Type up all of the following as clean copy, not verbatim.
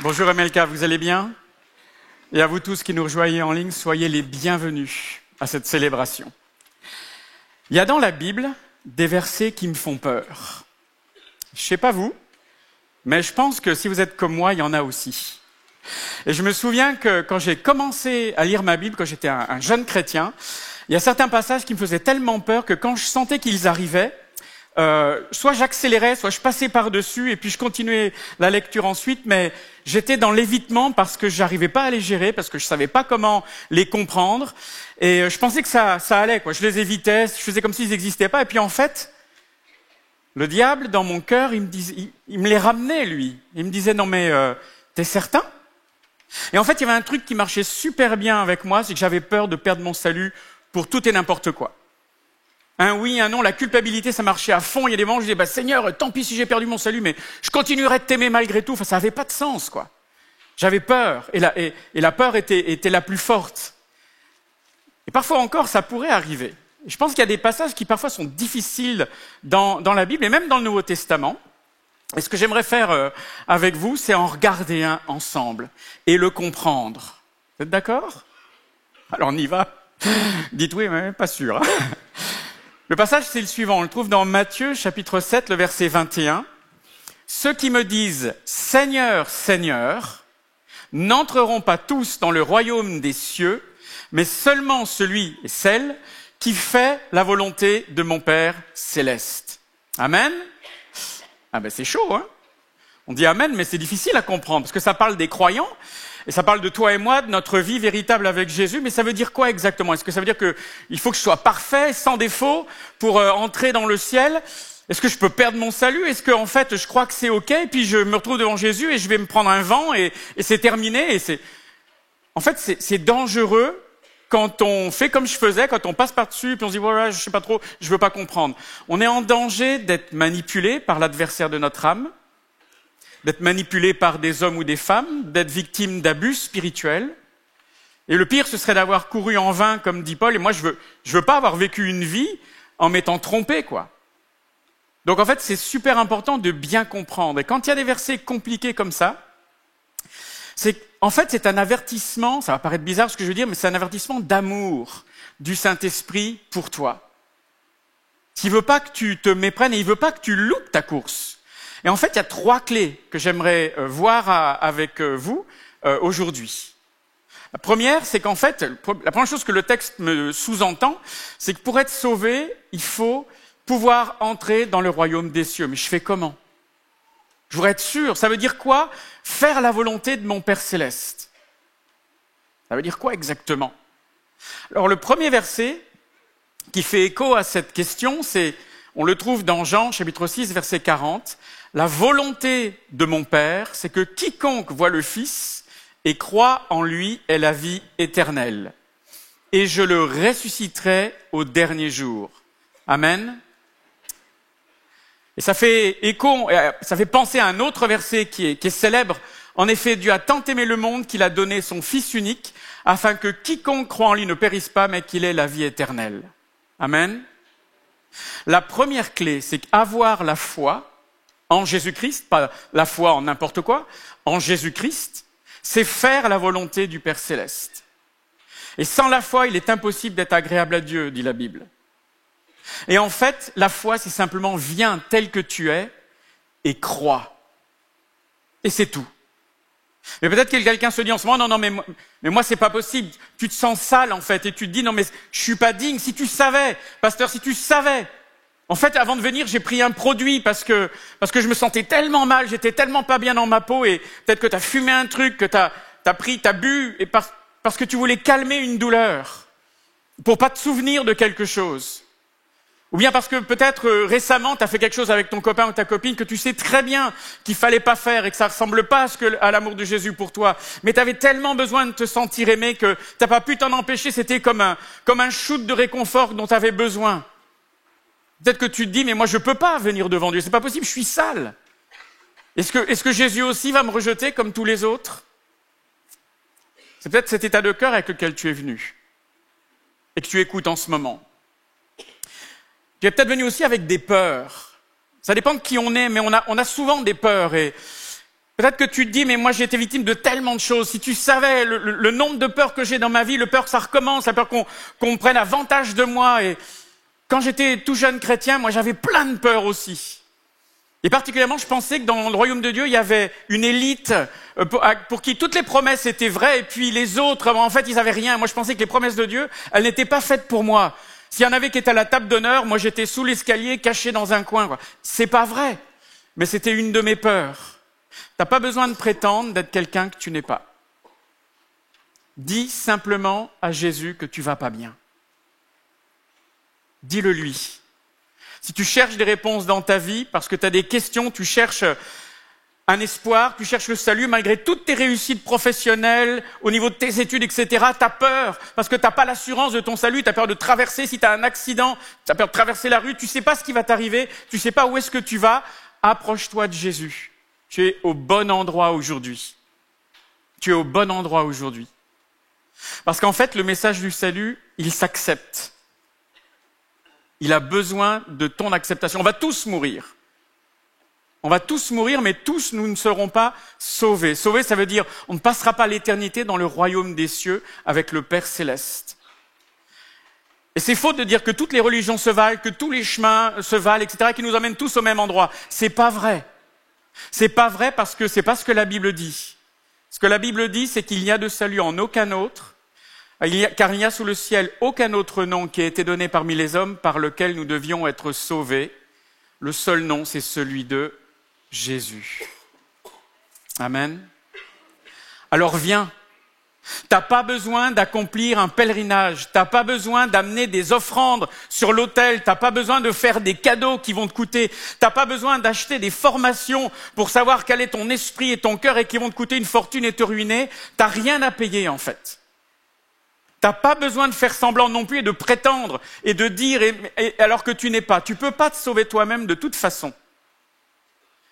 Bonjour Emelka, vous allez bien? Et à vous tous qui nous rejoignez en ligne, soyez les bienvenus à cette célébration. Il y a dans la Bible des versets qui me font peur. Je ne sais pas vous, mais je pense que si vous êtes comme moi, il y en a aussi. Et je me souviens que quand j'ai commencé à lire ma Bible, quand j'étais un jeune chrétien, il y a certains passages qui me faisaient tellement peur que quand je sentais qu'ils arrivaient, soit j'accélérais, soit je passais par-dessus et puis je continuais la lecture ensuite, mais j'étais dans l'évitement parce que j'arrivais pas à les gérer, parce que je savais pas comment les comprendre et je pensais que ça allait, quoi. Je les évitais, je faisais comme s'ils n'existaient pas et puis en fait, le diable dans mon cœur, il me les ramenait lui. Il me disait non mais t'es certain? Et en fait, il y avait un truc qui marchait super bien avec moi, c'est que j'avais peur de perdre mon salut pour tout et n'importe quoi. Un oui, un non, la culpabilité, ça marchait à fond. Il y a des moments où je disais, Seigneur, tant pis si j'ai perdu mon salut, mais je continuerai de t'aimer malgré tout. Enfin, ça n'avait pas de sens, quoi. J'avais peur, et la peur était la plus forte. Et parfois encore, ça pourrait arriver. Et je pense qu'il y a des passages qui parfois sont difficiles dans la Bible, et même dans le Nouveau Testament. Et ce que j'aimerais faire avec vous, c'est en regarder un ensemble, et le comprendre. Vous êtes d'accord? Alors on y va. Dites oui, mais pas sûr. Le passage, c'est le suivant. On le trouve dans Matthieu, chapitre 7, le verset 21. « Ceux qui me disent « Seigneur, Seigneur » n'entreront pas tous dans le royaume des cieux, mais seulement celui et celle qui fait la volonté de mon Père céleste. » Amen. Ah ben c'est chaud, hein? On dit Amen, mais c'est difficile à comprendre, parce que ça parle des croyants, et ça parle de toi et moi, de notre vie véritable avec Jésus, mais ça veut dire quoi exactement? Est-ce que ça veut dire qu'il faut que je sois parfait, sans défaut, pour entrer dans le ciel? Est-ce que je peux perdre mon salut? Est-ce que en fait je crois que c'est ok, et puis je me retrouve devant Jésus et je vais me prendre un vent et c'est terminé? En fait, c'est dangereux quand on fait comme je faisais, quand on passe par-dessus, puis on se dit voilà, je sais pas trop, je veux pas comprendre. On est en danger d'être manipulé par l'adversaire de notre âme, d'être manipulé par des hommes ou des femmes, d'être victime d'abus spirituels. Et le pire, ce serait d'avoir couru en vain, comme dit Paul. Et moi, je veux pas avoir vécu une vie en m'étant trompé, quoi. Donc en fait, c'est super important de bien comprendre. Et quand il y a des versets compliqués comme ça, en fait, c'est un avertissement, ça va paraître bizarre ce que je veux dire, mais c'est un avertissement d'amour du Saint-Esprit pour toi. Il veut pas que tu te méprennes et il veut pas que tu loupes ta course. Et en fait, il y a 3 clés que j'aimerais voir avec vous aujourd'hui. La première, c'est qu'en fait, la première chose que le texte me sous-entend, c'est que pour être sauvé, il faut pouvoir entrer dans le royaume des cieux. Mais je fais comment? Je voudrais être sûr. Ça veut dire quoi? Faire la volonté de mon Père Céleste. Ça veut dire quoi exactement? Alors le premier verset qui fait écho à cette question, on le trouve dans Jean, chapitre 6, verset 40. La volonté de mon Père, c'est que quiconque voit le Fils et croit en lui ait la vie éternelle. Et je le ressusciterai au dernier jour. Amen. Et ça fait écho, ça fait penser à un autre verset qui est célèbre. En effet, Dieu a tant aimé le monde qu'il a donné son Fils unique, afin que quiconque croit en lui ne périsse pas, mais qu'il ait la vie éternelle. Amen. La première clé, c'est qu'avoir la foi en Jésus-Christ, pas la foi en n'importe quoi, en Jésus-Christ, c'est faire la volonté du Père Céleste. Et sans la foi, il est impossible d'être agréable à Dieu, dit la Bible. Et en fait, la foi, c'est simplement viens tel que tu es et crois. Et c'est tout. Mais peut-être que quelqu'un se dit en ce moment, non, mais moi c'est pas possible. Tu te sens sale en fait et tu te dis, non mais je suis pas digne. Si tu savais, pasteur, si tu savais. En fait, avant de venir, j'ai pris un produit parce que je me sentais tellement mal, j'étais tellement pas bien dans ma peau et peut-être que tu as fumé un truc, que t'as bu et parce que tu voulais calmer une douleur, pour pas te souvenir de quelque chose. Ou bien parce que peut-être récemment, tu as fait quelque chose avec ton copain ou ta copine que tu sais très bien qu'il fallait pas faire et que ça ressemble pas à l'amour de Jésus pour toi. Mais tu avais tellement besoin de te sentir aimé que t'as pas pu t'en empêcher. C'était comme un shoot de réconfort dont tu avais besoin. Peut-être que tu te dis, mais moi je peux pas venir devant Dieu, c'est pas possible, je suis sale. Est-ce que Jésus aussi va me rejeter comme tous les autres? C'est peut-être cet état de cœur avec lequel tu es venu et que tu écoutes en ce moment. Tu es peut-être venu aussi avec des peurs. Ça dépend de qui on est, mais on a souvent des peurs. Et Peut-être que tu te dis, mais moi j'ai été victime de tellement de choses. Si tu savais le nombre de peurs que j'ai dans ma vie, le peur que ça recommence, la peur qu'on prenne avantage de moi. Et quand j'étais tout jeune chrétien, moi j'avais plein de peurs aussi. Et particulièrement, je pensais que dans le royaume de Dieu, il y avait une élite pour qui toutes les promesses étaient vraies, et puis les autres, en fait, ils avaient rien. Moi, je pensais que les promesses de Dieu, elles n'étaient pas faites pour moi. S'il y en avait qui étaient à la table d'honneur, moi j'étais sous l'escalier, caché dans un coin, quoi. C'est pas vrai, mais c'était une de mes peurs. T'as pas besoin de prétendre d'être quelqu'un que tu n'es pas. Dis simplement à Jésus que tu vas pas bien. Dis-le lui. Si tu cherches des réponses dans ta vie, parce que tu as des questions, tu cherches un espoir, tu cherches le salut, malgré toutes tes réussites professionnelles, au niveau de tes études, etc., tu as peur, parce que tu n'as pas l'assurance de ton salut, tu as peur de traverser, si tu as un accident, tu as peur de traverser la rue, tu ne sais pas ce qui va t'arriver, tu ne sais pas où est-ce que tu vas, approche-toi de Jésus. Tu es au bon endroit aujourd'hui. Tu es au bon endroit aujourd'hui. Parce qu'en fait, le message du salut, il s'accepte. Il a besoin de ton acceptation. On va tous mourir. On va tous mourir, mais tous nous ne serons pas sauvés. Sauvés, ça veut dire on ne passera pas l'éternité dans le royaume des cieux avec le Père céleste. Et c'est faux de dire que toutes les religions se valent, que tous les chemins se valent, etc., qui nous emmènent tous au même endroit. C'est pas vrai. C'est pas vrai parce que c'est pas ce que la Bible dit. Ce que la Bible dit, c'est qu'il n'y a de salut en aucun autre, car il n'y a sous le ciel aucun autre nom qui a été donné parmi les hommes par lequel nous devions être sauvés. Le seul nom, c'est celui de Jésus. Amen. Alors viens. T'as pas besoin d'accomplir un pèlerinage, t'as pas besoin d'amener des offrandes sur l'autel, t'as pas besoin de faire des cadeaux qui vont te coûter, t'as pas besoin d'acheter des formations pour savoir quel est ton esprit et ton cœur et qui vont te coûter une fortune et te ruiner, t'as rien à payer en fait. T'as pas besoin de faire semblant non plus et de prétendre et de dire alors que tu n'es pas. Tu peux pas te sauver toi-même de toute façon.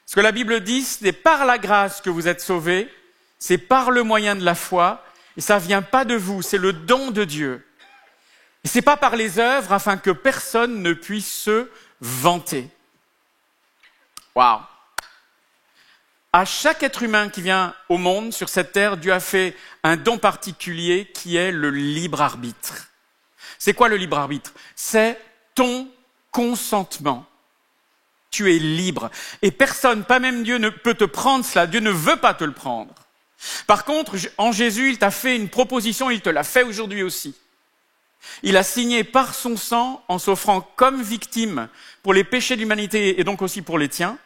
Ce que la Bible dit, c'est par la grâce que vous êtes sauvés, c'est par le moyen de la foi. Et ça vient pas de vous, c'est le don de Dieu. Et c'est pas par les œuvres afin que personne ne puisse se vanter. Waouh! À chaque être humain qui vient au monde, sur cette terre, Dieu a fait un don particulier qui est le libre arbitre. C'est quoi le libre arbitre? C'est ton consentement. Tu es libre. Et personne, pas même Dieu, ne peut te prendre cela. Dieu ne veut pas te le prendre. Par contre, en Jésus, il t'a fait une proposition, il te l'a fait aujourd'hui aussi. Il a signé par son sang, en s'offrant comme victime pour les péchés de l'humanité et donc aussi pour les tiens.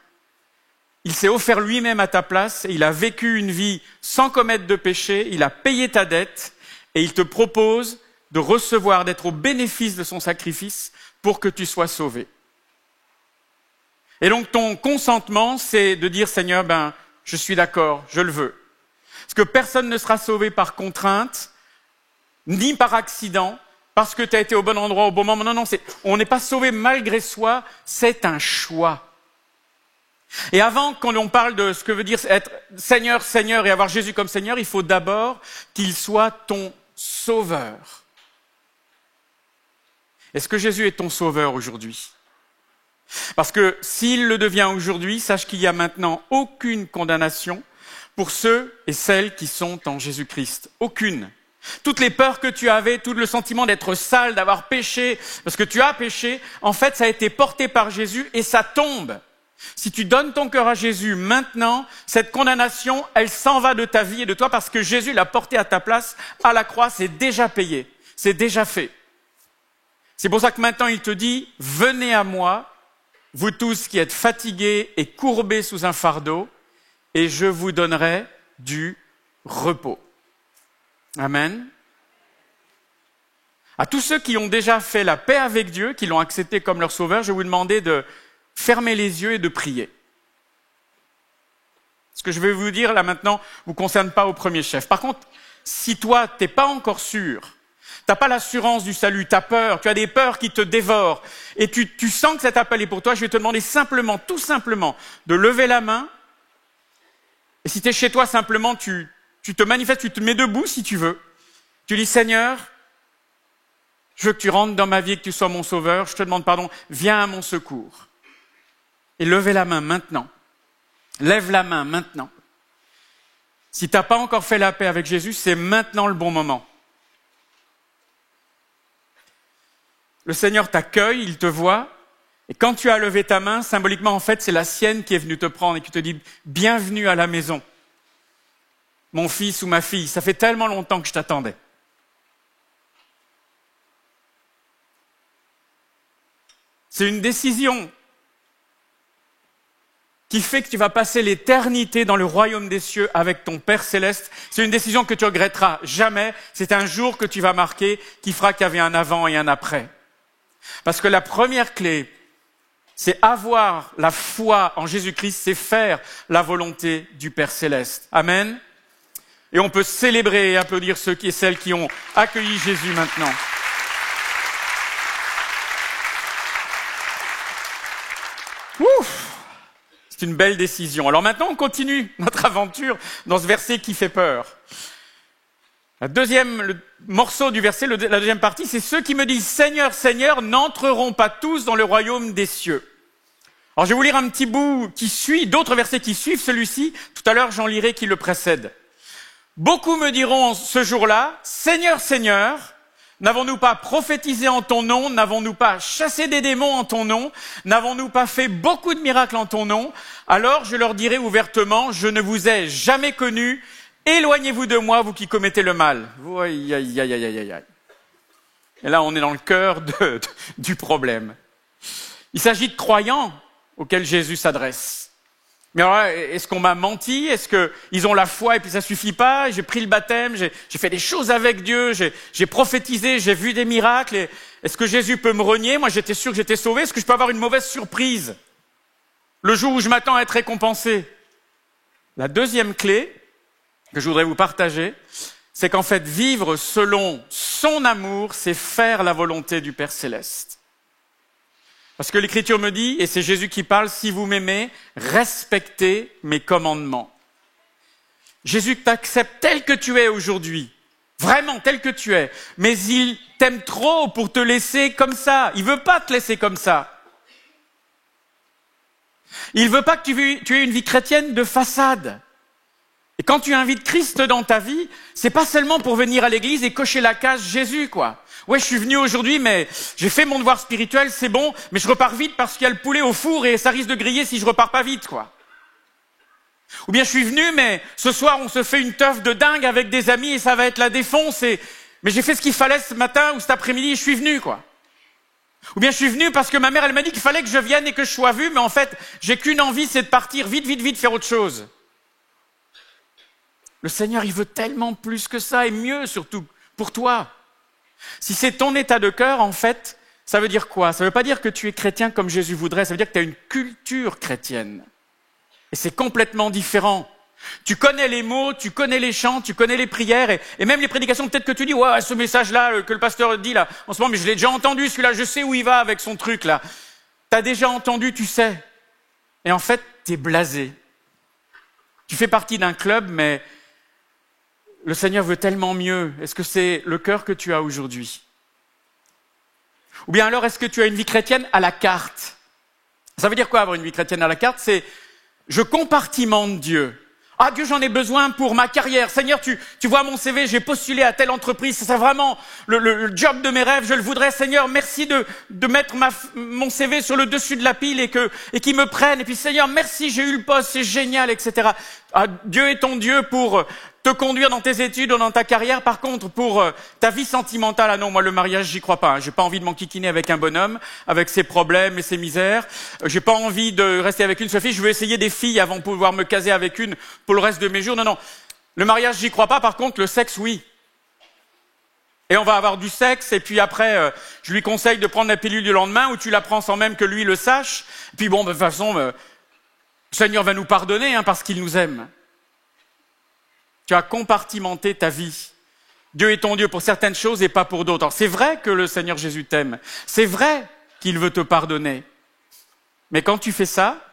Il s'est offert lui-même à ta place et il a vécu une vie sans commettre de péché, il a payé ta dette et il te propose de recevoir, d'être au bénéfice de son sacrifice pour que tu sois sauvé. Et donc ton consentement, c'est de dire Seigneur, je suis d'accord, je le veux. Parce que personne ne sera sauvé par contrainte, ni par accident, parce que tu as été au bon endroit au bon moment. Non, on n'est pas sauvé malgré soi, c'est un choix. Et avant qu'on parle de ce que veut dire être Seigneur, Seigneur et avoir Jésus comme Seigneur, il faut d'abord qu'il soit ton sauveur. Est-ce que Jésus est ton sauveur aujourd'hui? Parce que s'il le devient aujourd'hui, sache qu'il n'y a maintenant aucune condamnation pour ceux et celles qui sont en Jésus-Christ. Aucune. Toutes les peurs que tu avais, tout le sentiment d'être sale, d'avoir péché, parce que tu as péché, en fait, ça a été porté par Jésus et ça tombe. Si tu donnes ton cœur à Jésus maintenant, cette condamnation, elle s'en va de ta vie et de toi parce que Jésus l'a porté à ta place à la croix, c'est déjà payé, c'est déjà fait. C'est pour ça que maintenant il te dit, venez à moi, vous tous qui êtes fatigués et courbés sous un fardeau, et je vous donnerai du repos. Amen. À tous ceux qui ont déjà fait la paix avec Dieu, qui l'ont accepté comme leur sauveur, je vais vous demander de fermer les yeux et de prier. Ce que je vais vous dire là maintenant ne vous concerne pas au premier chef. Par contre, si toi, tu n'es pas encore sûr, tu n'as pas l'assurance du salut, tu as peur, tu as des peurs qui te dévorent, et tu sens que cet appel est pour toi, je vais te demander simplement, tout simplement, de lever la main. Et si tu es chez toi, simplement, tu te manifestes, tu te mets debout si tu veux. Tu dis, Seigneur, je veux que tu rentres dans ma vie, que tu sois mon sauveur. Je te demande pardon, viens à mon secours. Et levez la main maintenant. Lève la main maintenant. Si tu n'as pas encore fait la paix avec Jésus, c'est maintenant le bon moment. Le Seigneur t'accueille, il te voit, et quand tu as levé ta main, symboliquement, en fait, c'est la sienne qui est venue te prendre et qui te dit « Bienvenue à la maison, mon fils ou ma fille, ça fait tellement longtemps que je t'attendais. » C'est une décision qui fait que tu vas passer l'éternité dans le royaume des cieux avec ton Père céleste. C'est une décision que tu regretteras jamais. C'est un jour que tu vas marquer qui fera qu'il y avait un avant et un après. Parce que la première clé, c'est avoir la foi en Jésus-Christ, c'est faire la volonté du Père céleste. Amen. Et on peut célébrer et applaudir ceux et celles qui ont accueilli Jésus maintenant. Ouf! C'est une belle décision. Alors maintenant, on continue notre aventure dans ce verset qui fait peur. Le morceau du verset, la deuxième partie, c'est ceux qui me disent « Seigneur, Seigneur, n'entreront pas tous dans le royaume des cieux. » Alors je vais vous lire un petit bout qui suit, d'autres versets qui suivent celui-ci. Tout à l'heure, j'en lirai qui le précède. « Beaucoup me diront ce jour-là, Seigneur, Seigneur, n'avons-nous pas prophétisé en ton nom? N'avons-nous pas chassé des démons en ton nom? N'avons-nous pas fait beaucoup de miracles en ton nom? Alors je leur dirai ouvertement, je ne vous ai jamais connus. Éloignez-vous de moi, vous qui commettez le mal. » Aïe, aïe, aïe, aïe, aïe, aïe. Et là, on est dans le cœur du problème. Il s'agit de croyants auxquels Jésus s'adresse. Mais alors là, est-ce qu'on m'a menti? Est-ce qu'ils ont la foi et puis ça suffit pas? J'ai pris le baptême, j'ai fait des choses avec Dieu, j'ai prophétisé, j'ai vu des miracles. Est-ce que Jésus peut me renier? Moi, j'étais sûr que j'étais sauvé. Est-ce que je peux avoir une mauvaise surprise le jour où je m'attends à être récompensé? La deuxième clé que je voudrais vous partager, c'est qu'en fait, vivre selon son amour, c'est faire la volonté du Père céleste. Parce que l'Écriture me dit, et c'est Jésus qui parle, « Si vous m'aimez, respectez mes commandements. » Jésus t'accepte tel que tu es aujourd'hui, vraiment tel que tu es, mais il t'aime trop pour te laisser comme ça. Il veut pas te laisser comme ça. Il veut pas que tu aies une vie chrétienne de façade. Et quand tu invites Christ dans ta vie, c'est pas seulement pour venir à l'église et cocher la case Jésus, quoi. Ouais, je suis venu aujourd'hui, mais j'ai fait mon devoir spirituel, c'est bon, mais je repars vite parce qu'il y a le poulet au four et ça risque de griller si je repars pas vite, quoi. Ou bien je suis venu, mais ce soir on se fait une teuf de dingue avec des amis et ça va être la défonce mais j'ai fait ce qu'il fallait ce matin ou cet après-midi et je suis venu, quoi. Ou bien je suis venu parce que ma mère, elle m'a dit qu'il fallait que je vienne et que je sois vu, mais en fait, j'ai qu'une envie, c'est de partir vite, vite, vite, faire autre chose. Le Seigneur, il veut tellement plus que ça et mieux surtout pour toi. Si c'est ton état de cœur, en fait, ça veut dire quoi? Ça ne veut pas dire que tu es chrétien comme Jésus voudrait, ça veut dire que tu as une culture chrétienne. Et c'est complètement différent. Tu connais les mots, tu connais les chants, tu connais les prières et même les prédications, peut-être que tu dis « Ouais, ce message-là que le pasteur dit là, en ce moment, mais je l'ai déjà entendu, celui-là, je sais où il va avec son truc là. » Tu as déjà entendu, tu sais. Et en fait, tu es blasé. Tu fais partie d'un club, mais le Seigneur veut tellement mieux. Est-ce que c'est le cœur que tu as aujourd'hui? Ou bien alors, est-ce que tu as une vie chrétienne à la carte? Ça veut dire quoi avoir une vie chrétienne à la carte? C'est je compartimente Dieu. Ah Dieu, j'en ai besoin pour ma carrière. Seigneur, tu vois mon CV, j'ai postulé à telle entreprise, c'est vraiment le job de mes rêves, je le voudrais. Seigneur, merci de mettre mon CV sur le dessus de la pile et qu'ils me prennent. Et puis Seigneur, merci, j'ai eu le poste, c'est génial, etc. Ah, Dieu est ton Dieu pour te conduire dans tes études ou dans ta carrière. Par contre, pour ta vie sentimentale, ah non, moi le mariage, j'y crois pas. Hein. J'ai pas envie de m'enquiquiner avec un bonhomme, avec ses problèmes et ses misères. J'ai pas envie de rester avec une seule fille. Je veux essayer des filles avant de pouvoir me caser avec une pour le reste de mes jours. Non, non. Le mariage, j'y crois pas. Par contre, le sexe, oui. Et on va avoir du sexe, et puis après, je lui conseille de prendre la pilule du lendemain, ou tu la prends sans même que lui le sache. Et puis bon, de toute façon, le Seigneur va nous pardonner, hein, parce qu'il nous aime. Tu as compartimenté ta vie. Dieu est ton Dieu pour certaines choses et pas pour d'autres. Alors, c'est vrai que le Seigneur Jésus t'aime. C'est vrai qu'il veut te pardonner. Mais quand tu fais ça,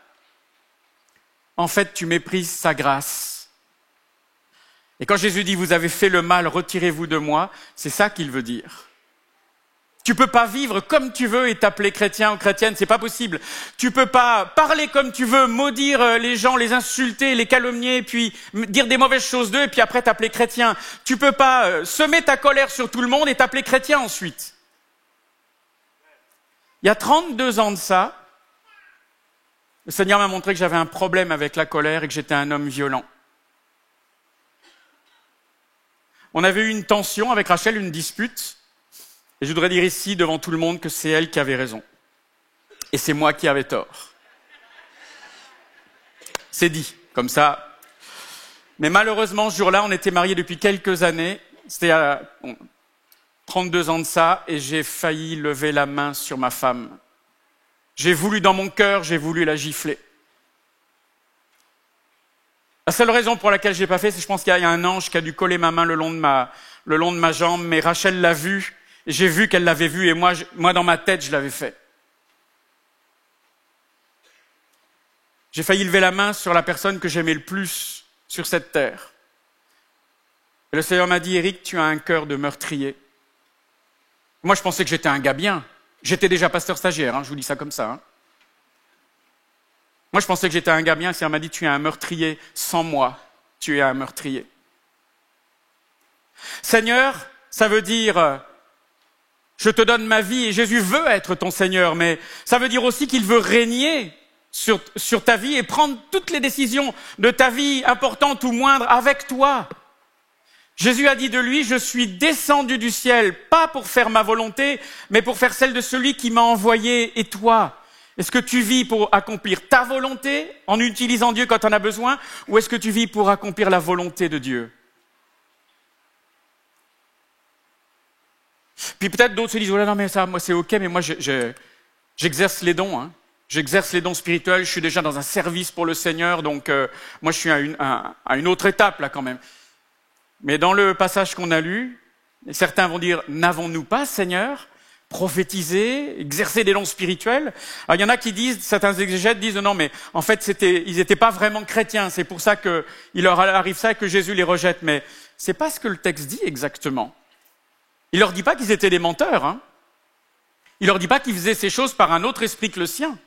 en fait, tu méprises sa grâce. Et quand Jésus dit « Vous avez fait le mal, retirez-vous de moi », c'est ça qu'il veut dire. Tu peux pas vivre comme tu veux et t'appeler chrétien ou chrétienne, c'est pas possible. Tu peux pas parler comme tu veux, maudire les gens, les insulter, les calomnier, puis dire des mauvaises choses d'eux et puis après t'appeler chrétien. Tu peux pas semer ta colère sur tout le monde et t'appeler chrétien ensuite. Il y a 32 ans de ça, le Seigneur m'a montré que j'avais un problème avec la colère et que j'étais un homme violent. On avait eu une tension avec Rachel, une dispute. Et je voudrais dire ici, devant tout le monde, que c'est elle qui avait raison. Et c'est moi qui avais tort. C'est dit, comme ça. Mais malheureusement, ce jour-là, on était mariés depuis quelques années. C'était à 32 ans de ça, et j'ai failli lever la main sur ma femme. J'ai voulu, dans mon cœur, j'ai voulu la gifler. La seule raison pour laquelle je l'ai pas fait, c'est que je pense qu'il y a un ange qui a dû coller ma main le long de ma jambe, mais Rachel l'a vu. J'ai vu qu'elle l'avait vu et moi, dans ma tête, je l'avais fait. J'ai failli lever la main sur la personne que j'aimais le plus sur cette terre. Et le Seigneur m'a dit, Éric, tu as un cœur de meurtrier. Moi, je pensais que j'étais un gars bien. J'étais déjà pasteur stagiaire, je vous dis ça comme ça. Moi, je pensais que j'étais un gars bien. Le Seigneur m'a dit, tu es un meurtrier. Sans moi, tu es un meurtrier. Seigneur, ça veut dire... Je te donne ma vie et Jésus veut être ton Seigneur, mais ça veut dire aussi qu'il veut régner sur ta vie et prendre toutes les décisions de ta vie, importantes ou moindres, avec toi. Jésus a dit de lui, je suis descendu du ciel, pas pour faire ma volonté, mais pour faire celle de celui qui m'a envoyé. Et toi, est-ce que tu vis pour accomplir ta volonté en utilisant Dieu quand on a besoin, ou est-ce que tu vis pour accomplir la volonté de Dieu ? Puis peut-être d'autres se disent, oh là non mais ça, moi c'est ok, mais moi j'exerce les dons, J'exerce les dons spirituels, je suis déjà dans un service pour le Seigneur, donc moi je suis à une autre étape là quand même. Mais dans le passage qu'on a lu, certains vont dire, n'avons-nous pas, Seigneur, prophétisé, exercé des dons spirituels ? Alors il y en a qui disent, certains exégètes disent, non mais en fait ils n'étaient pas vraiment chrétiens, c'est pour ça qu'il leur arrive ça et que Jésus les rejette, mais c'est pas ce que le texte dit exactement. Il leur dit pas qu'ils étaient des menteurs, Il leur dit pas qu'ils faisaient ces choses par un autre esprit que le sien.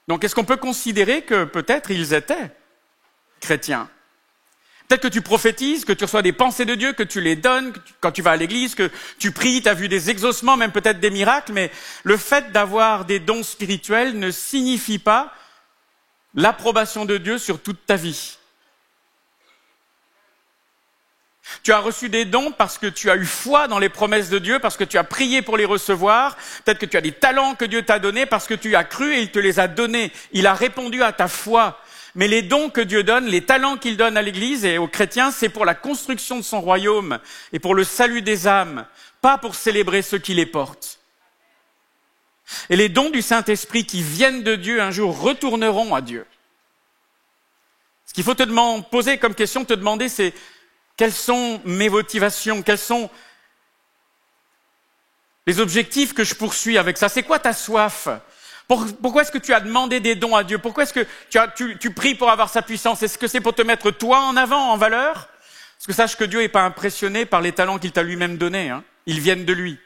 Donc est-ce qu'on peut considérer que peut-être ils étaient chrétiens ? Peut-être que tu prophétises, que tu reçois des pensées de Dieu, que tu les donnes, quand tu vas à l'église, que tu pries, tu as vu des exaucements, même peut-être des miracles, mais le fait d'avoir des dons spirituels ne signifie pas l'approbation de Dieu sur toute ta vie. Tu as reçu des dons parce que tu as eu foi dans les promesses de Dieu, parce que tu as prié pour les recevoir. Peut-être que tu as des talents que Dieu t'a donnés parce que tu as cru et il te les a donnés. Il a répondu à ta foi. Mais les dons que Dieu donne, les talents qu'il donne à l'Église et aux chrétiens, c'est pour la construction de son royaume et pour le salut des âmes, pas pour célébrer ceux qui les portent. Et les dons du Saint-Esprit qui viennent de Dieu un jour retourneront à Dieu. Ce qu'il faut te poser comme question, te demander, c'est quelles sont mes motivations? Quels sont les objectifs que je poursuis avec ça? C'est quoi ta soif? Pourquoi est-ce que tu as demandé des dons à Dieu? Pourquoi est-ce que tu pries pour avoir sa puissance? Est-ce que c'est pour te mettre toi en avant, en valeur? Parce que sache que Dieu n'est pas impressionné par les talents qu'il t'a lui-même donnés. Ils viennent de lui.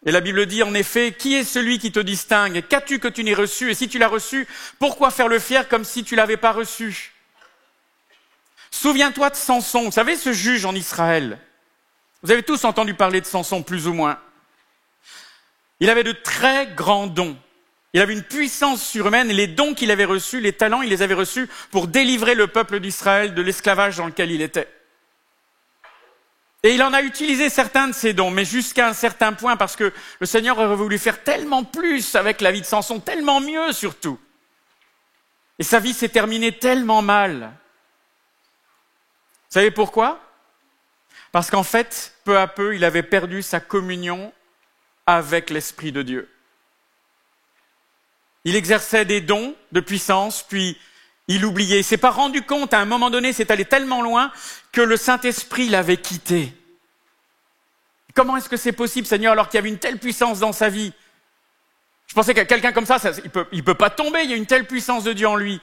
Et la Bible dit en effet, qui est celui qui te distingue? Qu'as-tu que tu n'aies reçu? Et si tu l'as reçu, pourquoi faire le fier comme si tu l'avais pas reçu? Souviens-toi de Samson, vous savez ce juge en Israël. Vous avez tous entendu parler de Samson, plus ou moins. Il avait de très grands dons. Il avait une puissance surhumaine et les dons qu'il avait reçus, les talents, il les avait reçus pour délivrer le peuple d'Israël de l'esclavage dans lequel il était. Et il en a utilisé certains de ses dons, mais jusqu'à un certain point, parce que le Seigneur aurait voulu faire tellement plus avec la vie de Samson, tellement mieux surtout. Et sa vie s'est terminée tellement mal. Vous savez pourquoi? Parce qu'en fait, peu à peu, il avait perdu sa communion avec l'Esprit de Dieu. Il exerçait des dons de puissance, puis il oubliait. Il ne s'est pas rendu compte, à un moment donné, c'est allé tellement loin que le Saint-Esprit l'avait quitté. Comment est-ce que c'est possible, Seigneur, alors qu'il y avait une telle puissance dans sa vie? Je pensais qu'à quelqu'un comme ça, il peut pas tomber, il y a une telle puissance de Dieu en lui.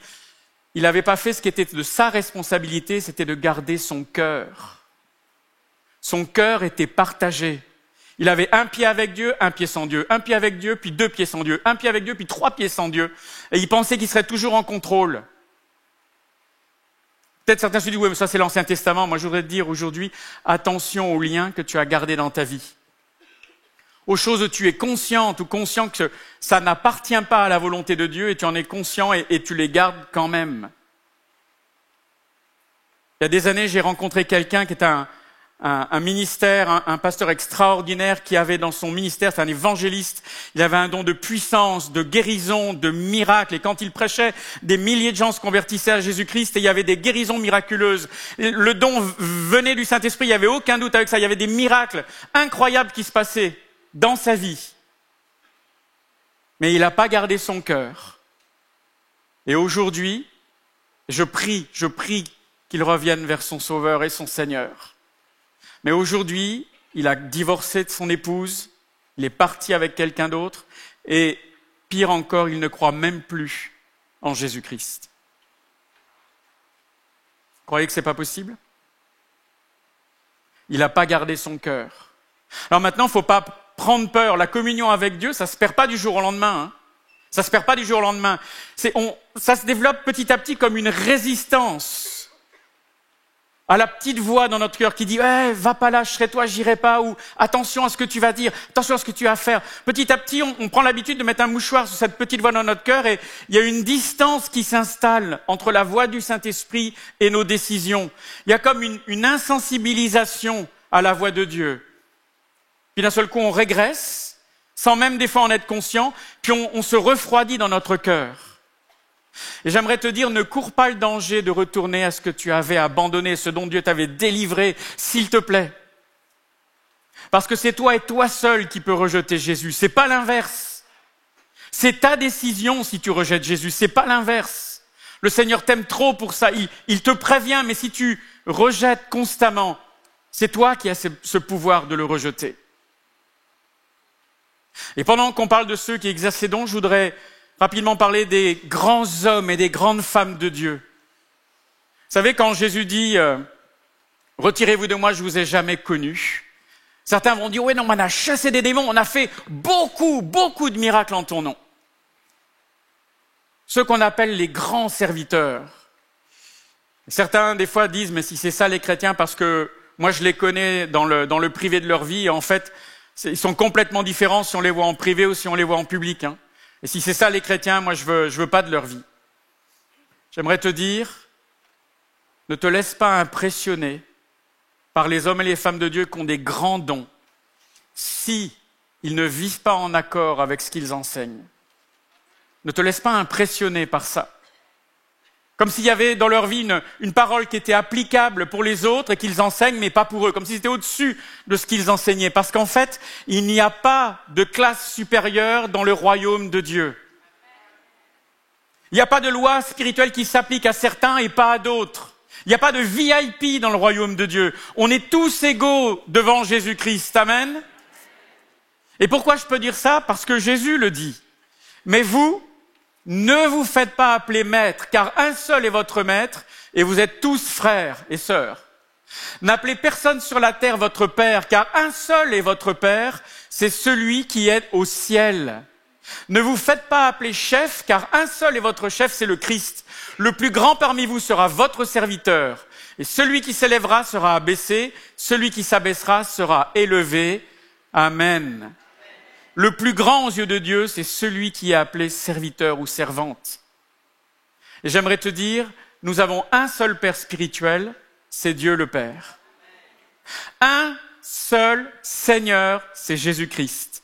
Il n'avait pas fait ce qui était de sa responsabilité, c'était de garder son cœur Son cœur était partagé. Il avait un pied avec Dieu, un pied sans Dieu, un pied avec Dieu, puis 2 pieds sans Dieu, un pied avec Dieu, puis 3 pieds sans Dieu. Et il pensait qu'il serait toujours en contrôle. Peut-être certains se disent, oui, mais ça c'est l'Ancien Testament. Moi, je voudrais te dire aujourd'hui, attention aux liens que tu as gardés dans ta vie. Aux choses où tu es consciente ou conscient que ça n'appartient pas à la volonté de Dieu et tu en es conscient et tu les gardes quand même. Il y a des années, j'ai rencontré quelqu'un qui était un ministère, un pasteur extraordinaire qui avait dans son ministère, c'est un évangéliste, il avait un don de puissance, de guérison, de miracles. Et quand il prêchait, des milliers de gens se convertissaient à Jésus-Christ et il y avait des guérisons miraculeuses. Le don venait du Saint-Esprit, il n'y avait aucun doute avec ça. Il y avait des miracles incroyables qui se passaient dans sa vie. Mais il n'a pas gardé son cœur. Et aujourd'hui, je prie qu'il revienne vers son Sauveur et son Seigneur. Mais aujourd'hui, il a divorcé de son épouse, il est parti avec quelqu'un d'autre, et pire encore, il ne croit même plus en Jésus-Christ. Vous croyez que c'est pas possible? Il n'a pas gardé son cœur. Alors maintenant, il ne faut pas prendre peur. La communion avec Dieu, ça ne se perd pas du jour au lendemain. Hein. Ça ne se perd pas du jour au lendemain. Ça se développe petit à petit comme une résistance à la petite voix dans notre cœur qui dit va pas là, je serai toi, j'irai pas, ou attention à ce que tu vas dire, attention à ce que tu vas faire. Petit à petit, on prend l'habitude de mettre un mouchoir sur cette petite voix dans notre cœur et il y a une distance qui s'installe entre la voix du Saint-Esprit et nos décisions. Il y a comme une insensibilisation à la voix de Dieu. Puis d'un seul coup, on régresse, sans même des fois en être conscient, puis on se refroidit dans notre cœur. Et j'aimerais te dire, ne cours pas le danger de retourner à ce que tu avais abandonné, ce dont Dieu t'avait délivré, s'il te plaît. Parce que c'est toi et toi seul qui peux rejeter Jésus, c'est pas l'inverse. C'est ta décision si tu rejettes Jésus, c'est pas l'inverse. Le Seigneur t'aime trop pour ça, il te prévient, mais si tu rejettes constamment, c'est toi qui as ce pouvoir de le rejeter. Et pendant qu'on parle de ceux qui exercent ces dons, je voudrais rapidement parler des grands hommes et des grandes femmes de Dieu. Vous savez, quand Jésus dit « Retirez-vous de moi, je vous ai jamais connu », certains vont dire « Oui, non, on a chassé des démons, on a fait beaucoup de miracles en ton nom. » Ceux qu'on appelle les grands serviteurs. Certains, des fois, disent « Mais si c'est ça les chrétiens, parce que moi je les connais dans le privé de leur vie, et en fait, ils sont complètement différents si on les voit en privé ou si on les voit en public. Hein. Et si c'est ça les chrétiens, moi je veux pas de leur vie. » J'aimerais te dire, ne te laisse pas impressionner par les hommes et les femmes de Dieu qui ont des grands dons, si ils ne vivent pas en accord avec ce qu'ils enseignent. Ne te laisse pas impressionner par ça. Comme s'il y avait dans leur vie une parole qui était applicable pour les autres et qu'ils enseignent, mais pas pour eux. Comme si c'était au-dessus de ce qu'ils enseignaient. Parce qu'en fait, il n'y a pas de classe supérieure dans le royaume de Dieu. Il n'y a pas de loi spirituelle qui s'applique à certains et pas à d'autres. Il n'y a pas de VIP dans le royaume de Dieu. On est tous égaux devant Jésus-Christ. Amen. Et pourquoi je peux dire ça? Parce que Jésus le dit. Mais vous, ne vous faites pas appeler maître, car un seul est votre maître, et vous êtes tous frères et sœurs. N'appelez personne sur la terre votre père, car un seul est votre père, c'est celui qui est au ciel. Ne vous faites pas appeler chef, car un seul est votre chef, c'est le Christ. Le plus grand parmi vous sera votre serviteur, et celui qui s'élèvera sera abaissé, celui qui s'abaissera sera élevé. Amen. Le plus grand aux yeux de Dieu, c'est celui qui est appelé serviteur ou servante. Et j'aimerais te dire, nous avons un seul Père spirituel, c'est Dieu le Père. Un seul Seigneur, c'est Jésus-Christ.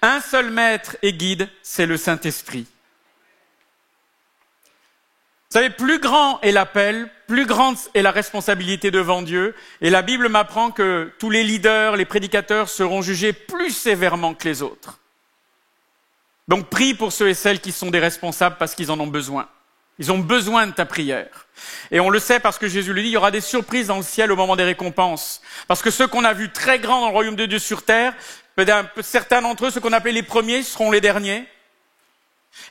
Un seul Maître et Guide, c'est le Saint-Esprit. Vous savez, plus grand est l'appel, plus grande est la responsabilité devant Dieu. Et la Bible m'apprend que tous les leaders, les prédicateurs seront jugés plus sévèrement que les autres. Donc prie pour ceux et celles qui sont des responsables parce qu'ils en ont besoin. Ils ont besoin de ta prière. Et on le sait parce que Jésus le dit, il y aura des surprises dans le ciel au moment des récompenses. Parce que ceux qu'on a vus très grands dans le royaume de Dieu sur terre, certains d'entre eux, ceux qu'on appelait les premiers, seront les derniers.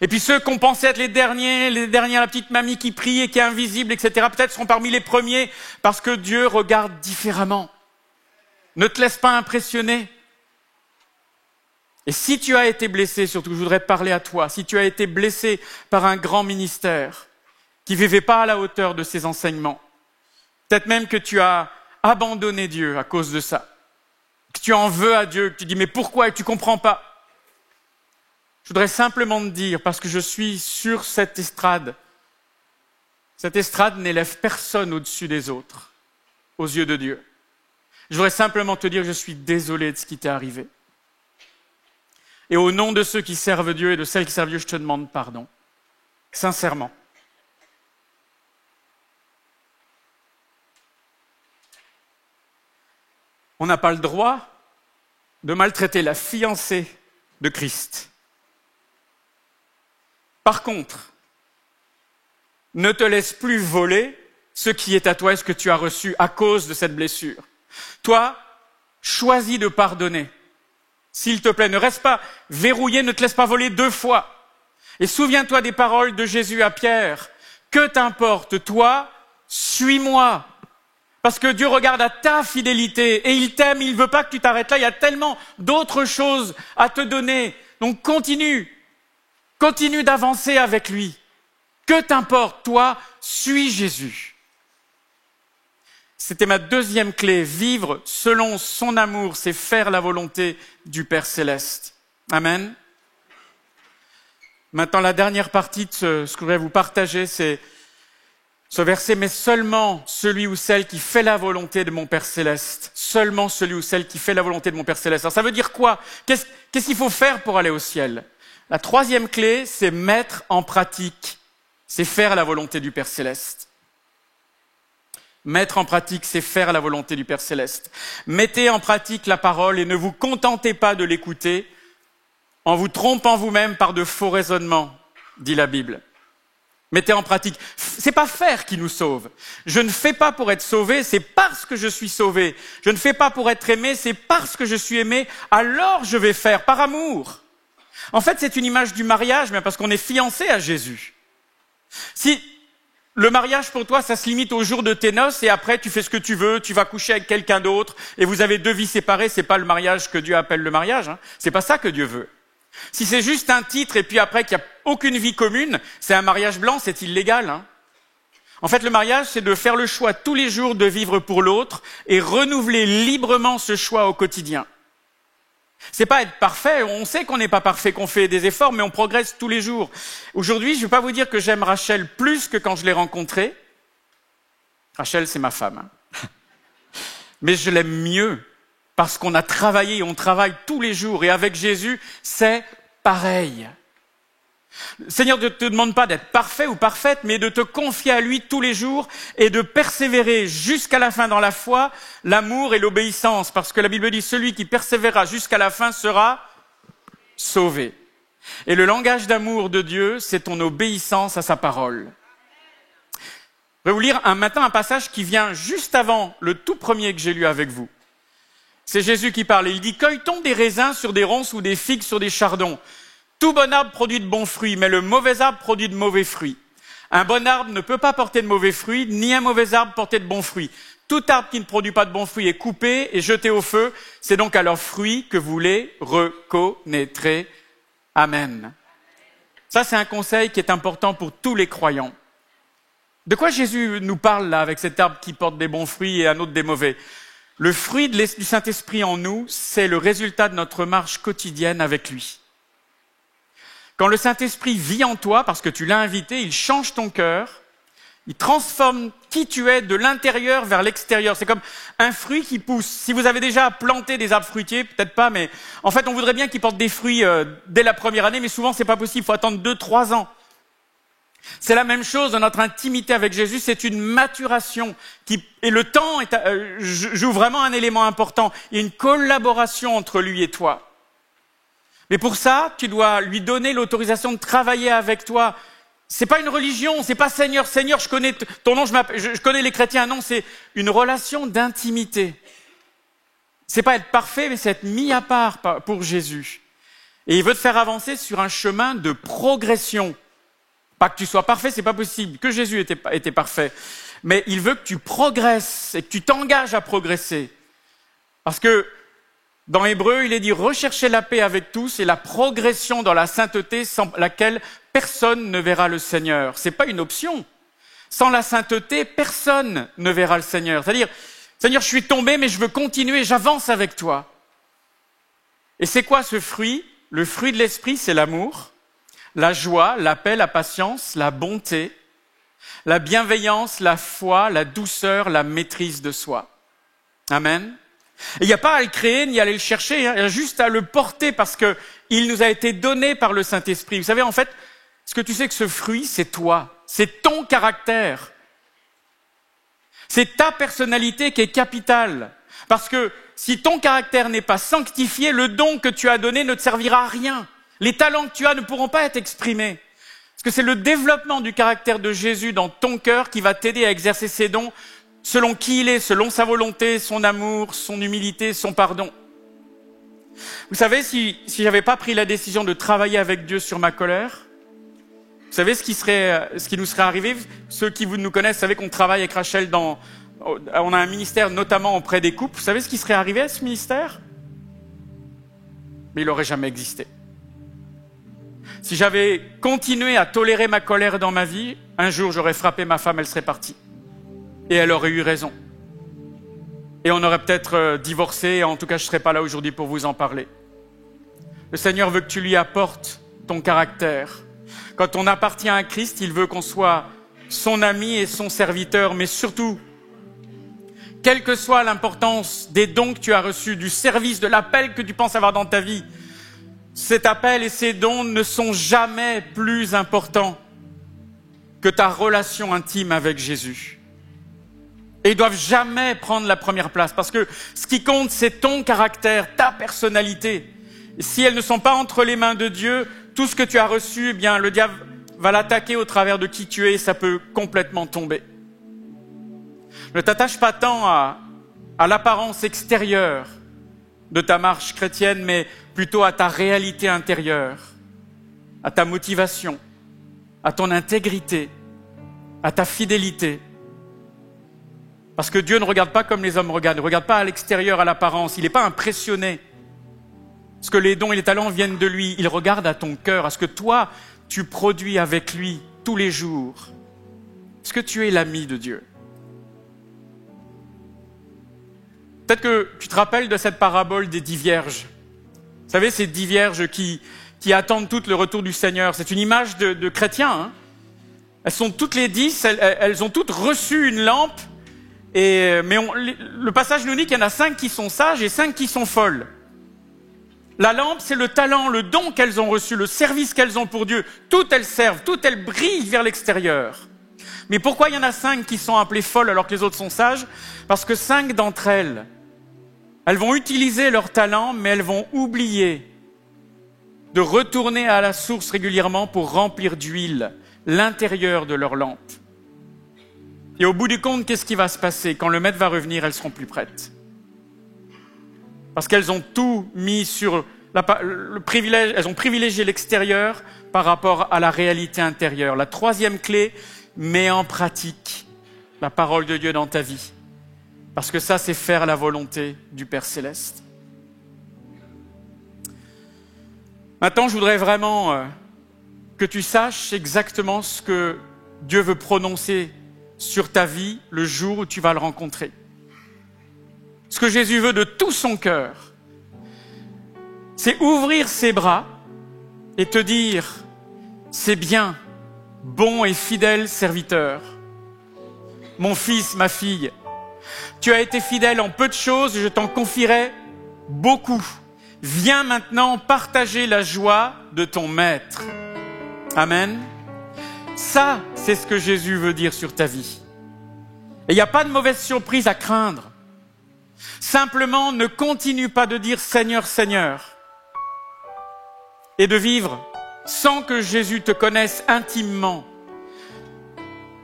Et puis ceux qu'on pensait être les derniers, la petite mamie qui prie et qui est invisible, etc., peut-être seront parmi les premiers parce que Dieu regarde différemment. Ne te laisse pas impressionner. Et si tu as été blessé, surtout je voudrais parler à toi, si tu as été blessé par un grand ministère qui ne vivait pas à la hauteur de ses enseignements, peut-être même que tu as abandonné Dieu à cause de ça, que tu en veux à Dieu, que tu dis mais pourquoi et que tu ne comprends pas. Je voudrais simplement te dire, parce que je suis sur cette estrade n'élève personne au-dessus des autres, aux yeux de Dieu. Je voudrais simplement te dire que je suis désolé de ce qui t'est arrivé. Et au nom de ceux qui servent Dieu et de celles qui servent Dieu, je te demande pardon. Sincèrement. On n'a pas le droit de maltraiter la fiancée de Christ. Par contre, ne te laisse plus voler ce qui est à toi et ce que tu as reçu à cause de cette blessure. Toi, choisis de pardonner. S'il te plaît, ne reste pas verrouillé, ne te laisse pas voler 2 fois. Et souviens-toi des paroles de Jésus à Pierre. Que t'importe, toi, suis-moi. Parce que Dieu regarde à ta fidélité et il t'aime, il ne veut pas que tu t'arrêtes là. Il y a tellement d'autres choses à te donner. Donc continue d'avancer avec lui. Que t'importe, toi, suis Jésus. C'était ma 2e clé. Vivre selon son amour, c'est faire la volonté du Père Céleste. Amen. Maintenant, la dernière partie de ce que je voudrais vous partager, c'est ce verset, mais seulement celui ou celle qui fait la volonté de mon Père Céleste. Seulement celui ou celle qui fait la volonté de mon Père Céleste. Alors ça veut dire quoi? Qu'est-ce qu'il faut faire pour aller au ciel? La 3e clé, c'est mettre en pratique. C'est faire la volonté du Père Céleste. Mettre en pratique, c'est faire la volonté du Père Céleste. Mettez en pratique la parole et ne vous contentez pas de l'écouter en vous trompant vous-même par de faux raisonnements, dit la Bible. Mettez en pratique. C'est pas faire qui nous sauve. Je ne fais pas pour être sauvé, c'est parce que je suis sauvé. Je ne fais pas pour être aimé, c'est parce que je suis aimé. Alors je vais faire par amour. En fait, c'est une image du mariage, mais parce qu'on est fiancé à Jésus. Si le mariage pour toi, ça se limite au jour de tes noces et après tu fais ce que tu veux, tu vas coucher avec quelqu'un d'autre et vous avez 2 vies séparées, c'est pas le mariage que Dieu appelle le mariage, hein. C'est pas ça que Dieu veut. Si c'est juste un titre et puis après qu'il n'y a aucune vie commune, c'est un mariage blanc, c'est illégal, hein. En fait, le mariage, c'est de faire le choix tous les jours de vivre pour l'autre et renouveler librement ce choix au quotidien. C'est pas être parfait, on sait qu'on n'est pas parfait, qu'on fait des efforts, mais on progresse tous les jours. Aujourd'hui, je ne vais pas vous dire que j'aime Rachel plus que quand je l'ai rencontrée. Rachel, c'est ma femme. Hein. Mais je l'aime mieux parce qu'on a travaillé, on travaille tous les jours. Et avec Jésus, c'est pareil. Le Seigneur ne te demande pas d'être parfait ou parfaite, mais de te confier à lui tous les jours et de persévérer jusqu'à la fin dans la foi, l'amour et l'obéissance. Parce que la Bible dit, celui qui persévérera jusqu'à la fin sera sauvé. Et le langage d'amour de Dieu, c'est ton obéissance à sa parole. Je vais vous lire maintenant un passage qui vient juste avant le tout premier que j'ai lu avec vous. C'est Jésus qui parle. Il dit, cueille-t-on des raisins sur des ronces ou des figues sur des chardons? Tout bon arbre produit de bons fruits, mais le mauvais arbre produit de mauvais fruits. Un bon arbre ne peut pas porter de mauvais fruits, ni un mauvais arbre porter de bons fruits. Tout arbre qui ne produit pas de bons fruits est coupé et jeté au feu. C'est donc à leurs fruits que vous les reconnaîtrez. Amen. Ça, c'est un conseil qui est important pour tous les croyants. De quoi Jésus nous parle là, avec cet arbre qui porte des bons fruits et un autre des mauvais? Le fruit du Saint-Esprit en nous, c'est le résultat de notre marche quotidienne avec lui. Quand le Saint-Esprit vit en toi, parce que tu l'as invité, il change ton cœur, il transforme qui tu es de l'intérieur vers l'extérieur. C'est comme un fruit qui pousse. Si vous avez déjà planté des arbres fruitiers, peut-être pas, mais en fait, on voudrait bien qu'ils portent des fruits dès la première année, mais souvent, c'est pas possible, il faut attendre 2-3 ans. C'est la même chose dans notre intimité avec Jésus, c'est une maturation et le temps joue vraiment un élément important. Il y a une collaboration entre lui et toi. Mais pour ça, tu dois lui donner l'autorisation de travailler avec toi. C'est pas une religion, c'est pas Seigneur, Seigneur, je connais ton nom, je connais les chrétiens. Non, c'est une relation d'intimité. C'est pas être parfait, mais c'est être mis à part pour Jésus. Et il veut te faire avancer sur un chemin de progression. Pas que tu sois parfait, c'est pas possible. Que Jésus était parfait. Mais il veut que tu progresses et que tu t'engages à progresser. Parce que dans Hébreu, il est dit « Recherchez la paix avec tous et la progression dans la sainteté sans laquelle personne ne verra le Seigneur. » Ce n'est pas une option. Sans la sainteté, personne ne verra le Seigneur. C'est-à-dire, Seigneur, je suis tombé, mais je veux continuer, j'avance avec toi. Et c'est quoi ce fruit? Le fruit de l'esprit, c'est l'amour, la joie, la paix, la patience, la bonté, la bienveillance, la foi, la douceur, la maîtrise de soi. Amen. Et il n'y a pas à le créer ni à aller le chercher, il y a juste à le porter parce qu'il nous a été donné par le Saint-Esprit. Vous savez, en fait, est-ce que tu sais que ce fruit, c'est toi, c'est ton caractère. C'est ta personnalité qui est capitale. Parce que si ton caractère n'est pas sanctifié, le don que tu as donné ne te servira à rien. Les talents que tu as ne pourront pas être exprimés. Parce que c'est le développement du caractère de Jésus dans ton cœur qui va t'aider à exercer ses dons selon qui il est, selon sa volonté, son amour, son humilité, son pardon. Vous savez, si j'avais pas pris la décision de travailler avec Dieu sur ma colère, vous savez ce qui nous serait arrivé? Ceux qui nous connaissent savez qu'on travaille avec Rachel on a un ministère notamment auprès des couples. Vous savez ce qui serait arrivé à ce ministère? Mais il n'aurait jamais existé. Si j'avais continué à tolérer ma colère dans ma vie, un jour j'aurais frappé ma femme, elle serait partie. Et elle aurait eu raison. Et on aurait peut-être divorcé, et en tout cas je ne serais pas là aujourd'hui pour vous en parler. Le Seigneur veut que tu lui apportes ton caractère. Quand on appartient à Christ, il veut qu'on soit son ami et son serviteur, mais surtout, quelle que soit l'importance des dons que tu as reçus, du service, de l'appel que tu penses avoir dans ta vie, cet appel et ces dons ne sont jamais plus importants que ta relation intime avec Jésus. Et ils doivent jamais prendre la première place, parce que ce qui compte, c'est ton caractère, ta personnalité. Et si elles ne sont pas entre les mains de Dieu, tout ce que tu as reçu, eh bien, le diable va l'attaquer au travers de qui tu es, et ça peut complètement tomber. Ne t'attache pas tant à l'apparence extérieure de ta marche chrétienne, mais plutôt à ta réalité intérieure, à ta motivation, à ton intégrité, à ta fidélité. Parce que Dieu ne regarde pas comme les hommes regardent, il ne regarde pas à l'extérieur, à l'apparence, il n'est pas impressionné. Parce que les dons et les talents viennent de lui, il regarde à ton cœur, à ce que toi, tu produis avec lui tous les jours. Est-ce que tu es l'ami de Dieu? Peut-être que tu te rappelles de cette parabole des 10 vierges. Vous savez, ces 10 vierges qui attendent toutes le retour du Seigneur. C'est une image de chrétiens. Hein. Elles sont toutes les 10, elles ont toutes reçu une lampe. Mais le passage nous dit qu'il y en a 5 qui sont sages et 5 qui sont folles. La lampe, c'est le talent, le don qu'elles ont reçu, le service qu'elles ont pour Dieu. Toutes elles servent, toutes elles brillent vers l'extérieur. Mais pourquoi il y en a 5 qui sont appelées folles alors que les autres sont sages? Parce que 5 d'entre elles, elles vont utiliser leur talent, mais elles vont oublier de retourner à la source régulièrement pour remplir d'huile l'intérieur de leur lampe. Et au bout du compte, qu'est-ce qui va se passer? Quand le maître va revenir, elles seront plus prêtes. Parce qu'elles ont tout mis sur le privilège, elles ont privilégié l'extérieur par rapport à la réalité intérieure. La troisième clé, mets en pratique la parole de Dieu dans ta vie. Parce que ça, c'est faire la volonté du Père Céleste. Maintenant, je voudrais vraiment que tu saches exactement ce que Dieu veut prononcer sur ta vie le jour où tu vas le rencontrer. Ce que Jésus veut de tout son cœur, c'est ouvrir ses bras et te dire « C'est bien, bon et fidèle serviteur, mon fils, ma fille, tu as été fidèle en peu de choses et je t'en confierai beaucoup. Viens maintenant partager la joie de ton maître. » Amen. Ça, c'est ce que Jésus veut dire sur ta vie. Et il n'y a pas de mauvaise surprise à craindre. Simplement, ne continue pas de dire « Seigneur, Seigneur » et de vivre sans que Jésus te connaisse intimement.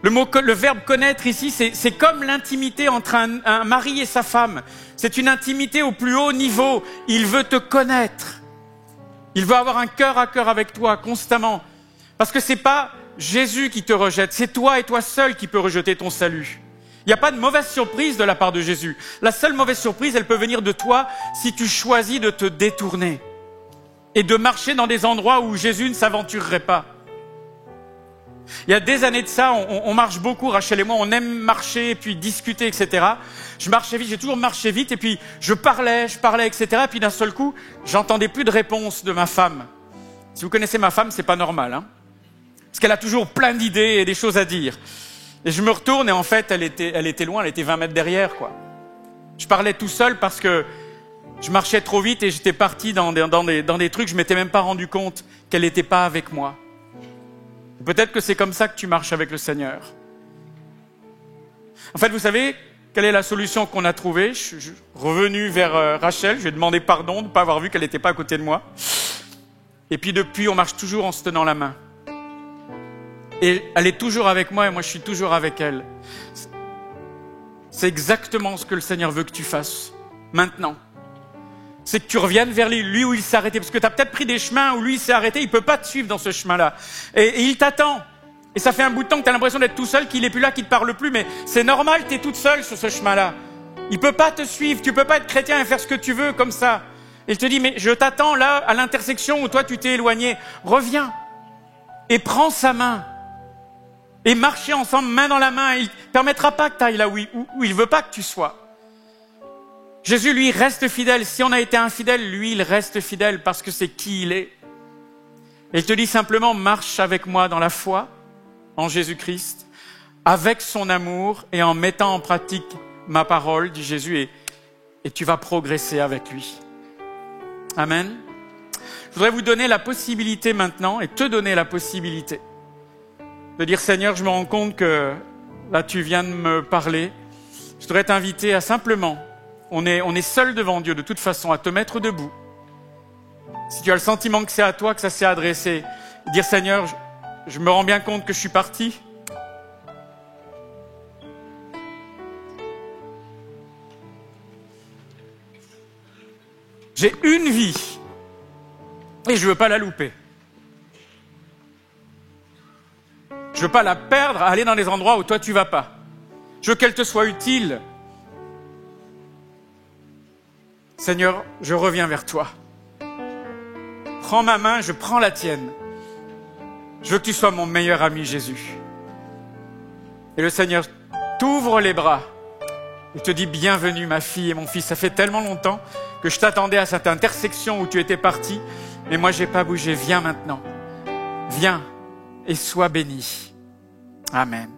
Le verbe connaître ici, c'est comme l'intimité entre un mari et sa femme. C'est une intimité au plus haut niveau. Il veut te connaître. Il veut avoir un cœur à cœur avec toi constamment. Parce que c'est pas Jésus qui te rejette, c'est toi et toi seul qui peux rejeter ton salut. Il n'y a pas de mauvaise surprise de la part de Jésus. La seule mauvaise surprise, elle peut venir de toi si tu choisis de te détourner et de marcher dans des endroits où Jésus ne s'aventurerait pas. Il y a des années de ça, on marche beaucoup, Rachel et moi, on aime marcher, puis discuter, etc. Je marchais vite, j'ai toujours marché vite, et puis je parlais, etc. Et puis d'un seul coup, j'entendais plus de réponse de ma femme. Si vous connaissez ma femme, c'est pas normal, hein. Parce qu'elle a toujours plein d'idées et des choses à dire. Et je me retourne et en fait, elle était loin, elle était 20 mètres derrière, quoi. Je parlais tout seul parce que je marchais trop vite et j'étais parti dans des trucs, je m'étais même pas rendu compte qu'elle n'était pas avec moi. Peut-être que c'est comme ça que tu marches avec le Seigneur. En fait, vous savez, quelle est la solution qu'on a trouvée? Je suis revenu vers Rachel, je lui ai demandé pardon de ne pas avoir vu qu'elle n'était pas à côté de moi. Et puis depuis, on marche toujours en se tenant la main. Et elle est toujours avec moi et moi je suis toujours avec elle. C'est exactement ce que le Seigneur veut que tu fasses, maintenant. C'est que tu reviennes vers lui où il s'est arrêté. Parce que tu as peut-être pris des chemins où lui il s'est arrêté, il ne peut pas te suivre dans ce chemin-là. Et il t'attend. Et ça fait un bout de temps que tu as l'impression d'être tout seul, qu'il n'est plus là, qu'il ne te parle plus. Mais c'est normal, tu es toute seule sur ce chemin-là. Il ne peut pas te suivre, tu ne peux pas être chrétien et faire ce que tu veux comme ça. Et il te dit, mais je t'attends là, à l'intersection où toi tu t'es éloigné. Reviens et prends sa main. Et marcher ensemble, main dans la main. Il ne permettra pas que tu ailles là où il ne veut pas que tu sois. Jésus, lui, reste fidèle. Si on a été infidèle, lui, il reste fidèle parce que c'est qui il est. Et il te dit simplement, marche avec moi dans la foi en Jésus-Christ, avec son amour et en mettant en pratique ma parole, dit Jésus, et tu vas progresser avec lui. Amen. Je voudrais vous donner la possibilité maintenant, et te donner la possibilité, de dire, Seigneur, je me rends compte que là, tu viens de me parler. Je voudrais t'inviter à simplement, on est seul devant Dieu de toute façon, à te mettre debout. Si tu as le sentiment que c'est à toi que ça s'est adressé, dire, Seigneur, je me rends bien compte que je suis parti. J'ai une vie et je ne veux pas la louper. Je ne veux pas la perdre à aller dans les endroits où toi tu ne vas pas. Je veux qu'elle te soit utile. Seigneur, je reviens vers toi. Prends ma main, je prends la tienne. Je veux que tu sois mon meilleur ami, Jésus. Et le Seigneur t'ouvre les bras et te dit, bienvenue ma fille et mon fils. Ça fait tellement longtemps que je t'attendais à cette intersection où tu étais parti, mais moi j'ai pas bougé. Viens maintenant. Viens et sois béni. Amen.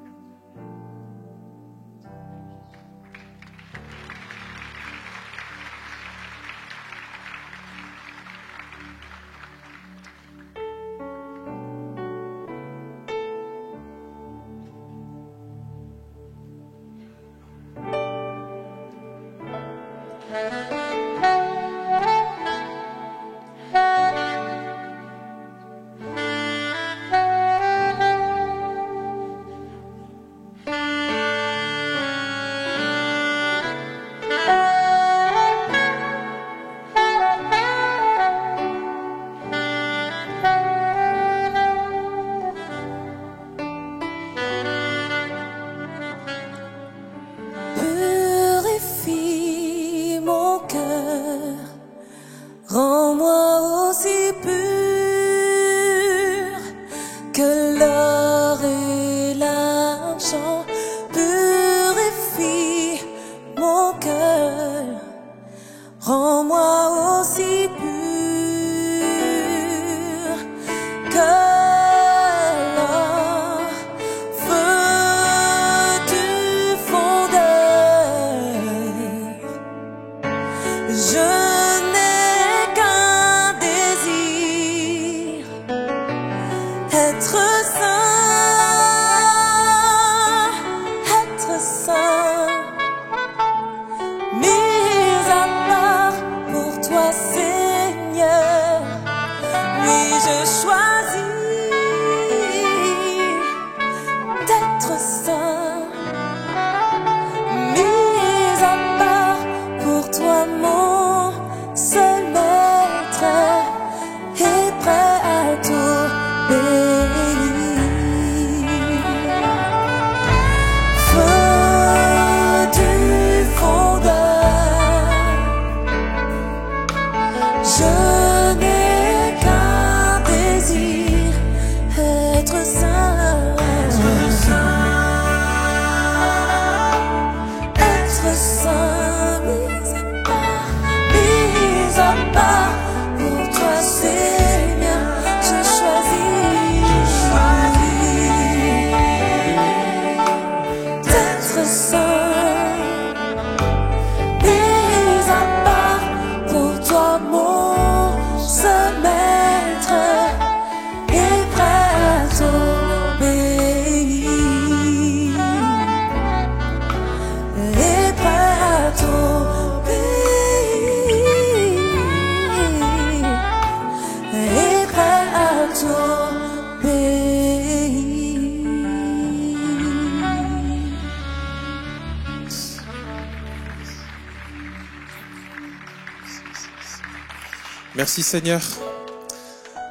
Merci Seigneur.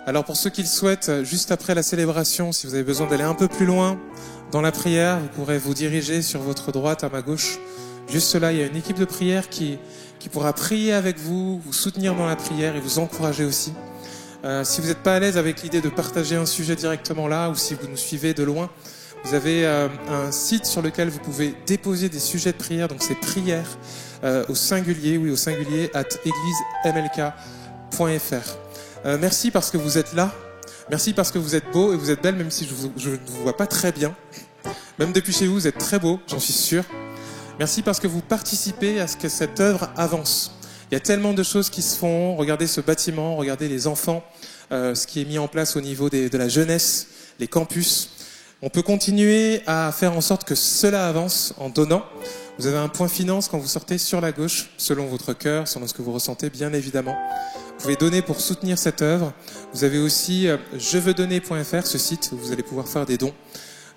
Alors pour ceux qui le souhaitent, juste après la célébration, si vous avez besoin d'aller un peu plus loin dans la prière, vous pourrez vous diriger sur votre droite, à ma gauche. Juste là, il y a une équipe de prière qui pourra prier avec vous, vous soutenir dans la prière et vous encourager aussi. Si vous n'êtes pas à l'aise avec l'idée de partager un sujet directement là, ou si vous nous suivez de loin, vous avez un site sur lequel vous pouvez déposer des sujets de prière, donc c'est prière au singulier, oui au singulier, @églisemlk.fr. Merci parce que vous êtes là, merci parce que vous êtes beaux et vous êtes belles, même si je ne vous vois pas très bien. Même depuis chez vous, vous êtes très beaux, j'en suis sûr. Merci parce que vous participez à ce que cette œuvre avance. Il y a tellement de choses qui se font, regardez ce bâtiment, regardez les enfants, ce qui est mis en place au niveau de la jeunesse, les campus. On peut continuer à faire en sorte que cela avance en donnant. Vous avez un point finance quand vous sortez sur la gauche, selon votre cœur, selon ce que vous ressentez, bien évidemment. Vous pouvez donner pour soutenir cette œuvre. Vous avez aussi jeveudonner.fr, ce site où vous allez pouvoir faire des dons.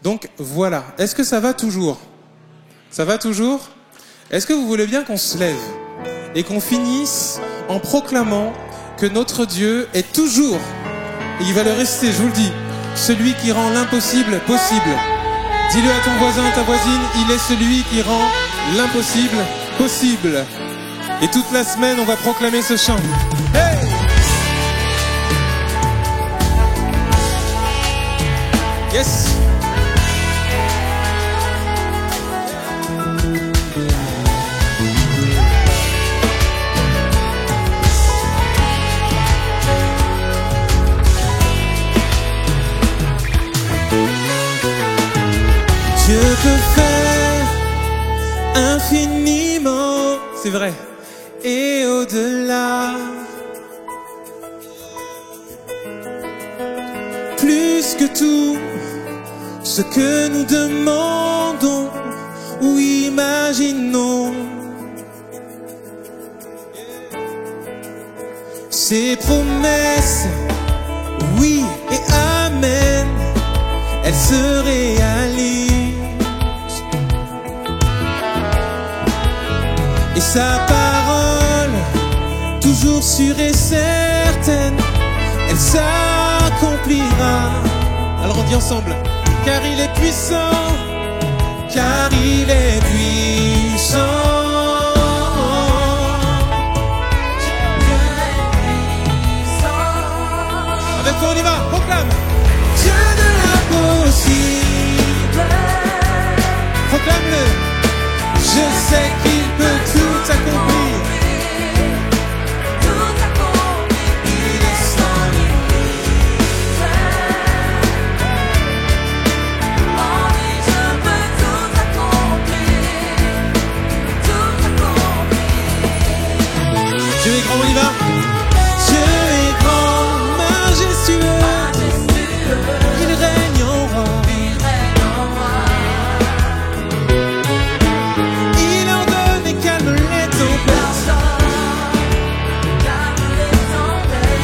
Donc voilà. Est-ce que ça va toujours ? Ça va toujours ? Est-ce que vous voulez bien qu'on se lève et qu'on finisse en proclamant que notre Dieu est toujours, et il va le rester, je vous le dis, celui qui rend l'impossible possible. Dis-le à ton voisin, ta voisine, il est celui qui rend l'impossible possible. Et toute la semaine, on va proclamer ce chant. Hey! Yes! Dieu peut faire infiniment, c'est vrai, et au-delà, plus que tout ce que nous demandons ou imaginons. Ses promesses, oui et amen, elles se réalisent. Et sa parole, toujours sûre et certaine, elle s'accomplira. Alors on dit ensemble, car il est puissant, car il est puissant. Avec toi on y va, proclame. Dieu de l'impossible, proclame-le. Je sais qu'il peut tout accomplir. Tout accomplir. Il est sans limite. En lui je peux tout accomplir. Tout accomplir. Dieu est grand, on y va. Dieu est grand, majestueux. Il règne en roi.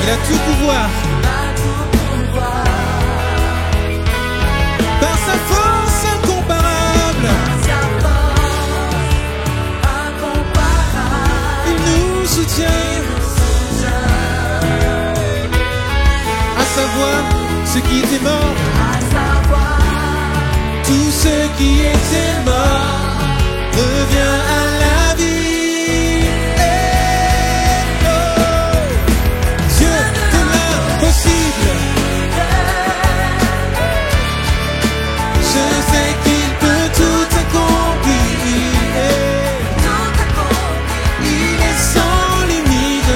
Il a tout pouvoir. Par sa force incomparable, il nous soutient. À savoir ceux qui étaient morts, tout ce qui était mort revient à la vie. Je sais qu'il peut tout accomplir. Il est sans limite.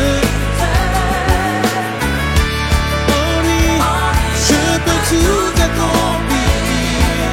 En lui, je peux tout accomplir.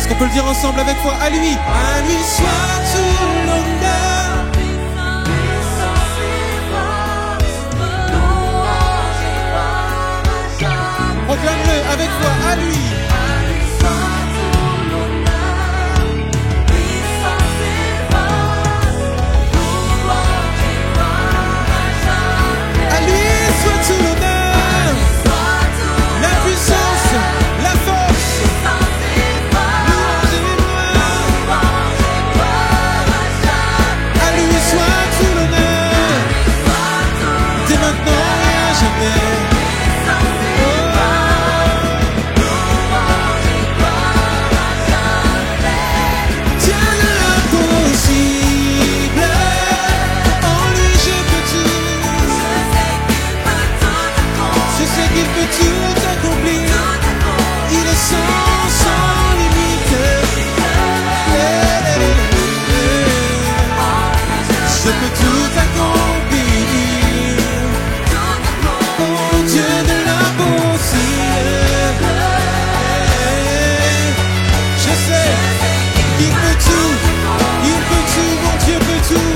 Est-ce qu'on peut le dire ensemble avec foi? À lui soit tout l'honneur. Proclame-le avec foi, à lui. À lui soit tout l'honneur, la puissance, la force, louange et gloire. À lui soit tout l'honneur, dès maintenant et à jamais. Tout accomplir, il est sans limite. Je peux tout accomplir. Oh Dieu de l'impossible. Je sais qu'il peut tout, mon Dieu peut tout.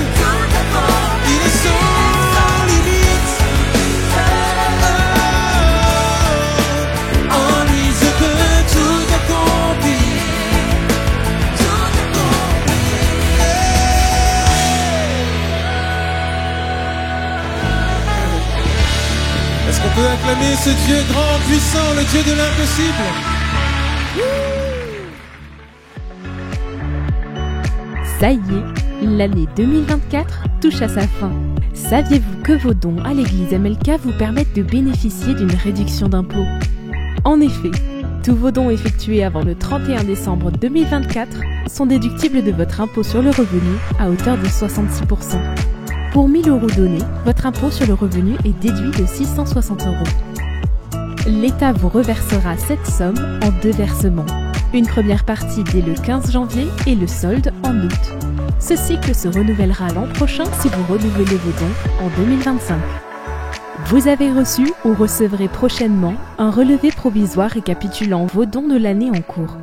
Il est sans limite. Est-ce qu'on peut acclamer ce Dieu grand, puissant, le Dieu de l'impossible? Ça y est, l'année 2024 touche à sa fin. Saviez-vous que vos dons à l'église MLK vous permettent de bénéficier d'une réduction d'impôt? En effet, tous vos dons effectués avant le 31 décembre 2024 sont déductibles de votre impôt sur le revenu à hauteur de 66%. Pour 1 000 € donnés, votre impôt sur le revenu est déduit de 660 €. L'État vous reversera cette somme en 2 versements. Une première partie dès le 15 janvier et le solde en août. Ce cycle se renouvellera l'an prochain si vous renouvelez vos dons en 2025. Vous avez reçu ou recevrez prochainement un relevé provisoire récapitulant vos dons de l'année en cours.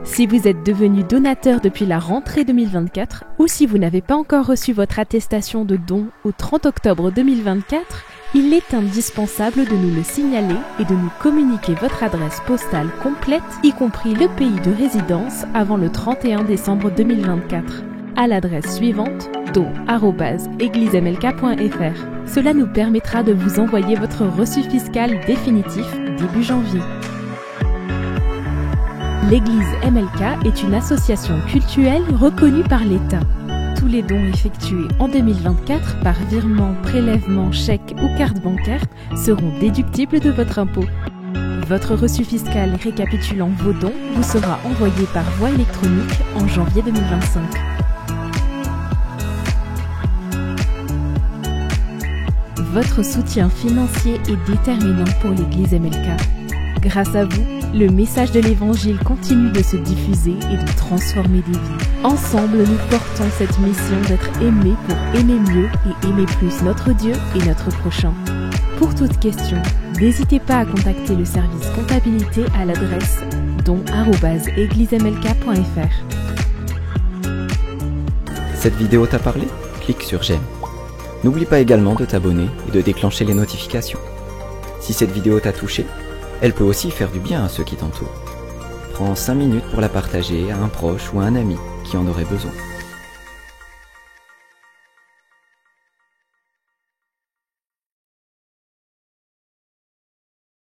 Si vous êtes devenu donateur depuis la rentrée 2024 ou si vous n'avez pas encore reçu votre attestation de don au 30 octobre 2024, il est indispensable de nous le signaler et de nous communiquer votre adresse postale complète, y compris le pays de résidence, avant le 31 décembre 2024, à l'adresse suivante don@églisemlk.fr. Cela nous permettra de vous envoyer votre reçu fiscal définitif début janvier. L'Église MLK est une association cultuelle reconnue par l'État. Tous les dons effectués en 2024 par virement, prélèvement, chèque ou carte bancaire seront déductibles de votre impôt. Votre reçu fiscal récapitulant vos dons vous sera envoyé par voie électronique en janvier 2025. Votre soutien financier est déterminant pour l'Église MLK. Grâce à vous, le message de l'Évangile continue de se diffuser et de transformer des vies. Ensemble, nous portons cette mission d'être aimés pour aimer mieux et aimer plus notre Dieu et notre prochain. Pour toute question, n'hésitez pas à contacter le service comptabilité à l'adresse don@églisemlk.fr. Cette vidéo t'a parlé? Clique sur j'aime. N'oublie pas également de t'abonner et de déclencher les notifications. Si cette vidéo t'a touché, elle peut aussi faire du bien à ceux qui t'entourent. Prends 5 minutes pour la partager à un proche ou à un ami qui en aurait besoin.